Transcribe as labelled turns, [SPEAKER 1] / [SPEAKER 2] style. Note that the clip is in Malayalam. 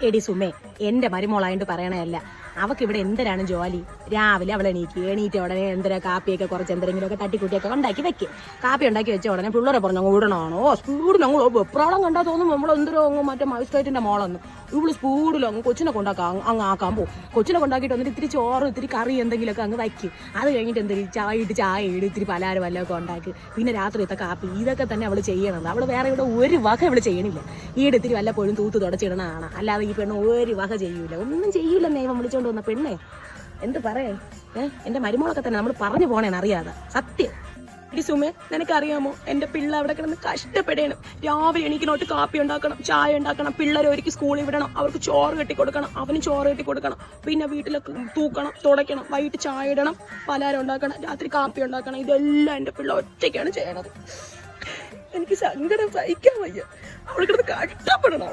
[SPEAKER 1] എടി സുമേ, എന്റെ മരുമോളായിട്ട് പറയണതല്ല, അവക്ക് ഇവിടെ എന്തിനാണ് ജോലി? രാവിലെ അവൾ എണീറ്റ് ഉടനെ എന്തിനാ കാപ്പിയൊക്കെ കുറച്ച് എന്തെങ്കിലുമൊക്കെ തട്ടിക്കുട്ടിയൊക്കെ ഉണ്ടാക്കി വെക്കും. കാപ്പി ഉണ്ടാക്കി വെച്ച ഉടനെ പിള്ളേരെ പറഞ്ഞു അങ്ങ് വിടണോ? സ്പീഡിൽ അങ്ങ് വെപ്രാളം കണ്ടാൽ തോന്നും നമ്മൾ എന്തോ അങ്ങ് മറ്റേ മജിസ്ട്രേറ്റിന്റെ മോളെന്ന്. ഇവള് സ്പീഡിൽ അങ്ങ് കൊച്ചിനെ കൊണ്ടാക്കാം അങ്ങ് ആക്കാൻ പോകും. കൊച്ചിനെ കൊണ്ടാക്കിയിട്ട് വന്നിട്ട് ഇത്തിരി ചോറ് ഇത്തിരി കറി എന്തെങ്കിലുമൊക്കെ അങ്ങ് വയ്ക്കും. അത് കഴിഞ്ഞിട്ട് എന്തെങ്കിലും ചായ ഇട് ഇത്തിരി പലഹാരം വല്ലതൊക്കെ ഉണ്ടാക്കി പിന്നെ രാത്രിയത്തെ കാപ്പി ഇതൊക്കെ തന്നെ അവൾ ചെയ്യണത്. അവൾ വേറെ ഇവിടെ ഒരു വക അവൾ ചെയ്യണില്ല. ഈട് ഇത്തിരി വല്ലപ്പോഴും തൂത്ത് തുടച്ചിടണതാണ്. അല്ലാതെ ഈ പെണ്ണ് ഒരു വക ചെയ്യൂല, ഒന്നും ചെയ്യൂല. നിയമം വിളിച്ചോണ്ട് വന്ന പെണ്ണെ എന്ത് പറയേ? എന്റെ മരുമോളൊക്കെ തന്നെ നമ്മൾ പറഞ്ഞു പോണേന്ന് അറിയാതെ സത്യം. ഇടി സുമേ, നിനക്കറിയാമോ എന്റെ പിള്ള അവിടെ കിടന്ന് കഷ്ടപ്പെടണം. രാവിലെ എണീക്കിനോട്ട് കാപ്പി ഉണ്ടാക്കണം, ചായ ഉണ്ടാക്കണം, പിള്ളേരെ ഒരുക്കി സ്കൂളിൽ വിടണം, അവർക്ക് ചോറ് കെട്ടി കൊടുക്കണം, അവന് ചോറ് കെട്ടി കൊടുക്കണം, പിന്നെ വീട്ടിലൊക്കെ തൂക്കണം, തുടയ്ക്കണം, വൈകിട്ട് ചായ ഇടണം, പലഹാരം ഉണ്ടാക്കണം, രാത്രി കാപ്പി ഉണ്ടാക്കണം. ഇതെല്ലാം എന്റെ പിള്ള ഒറ്റയ്ക്കാണ് ചെയ്യണത്. എനിക്ക് സങ്കടം സഹിക്കാൻ വയ്യ. അവൾ കിടന്ന് കഷ്ടപ്പെടണം.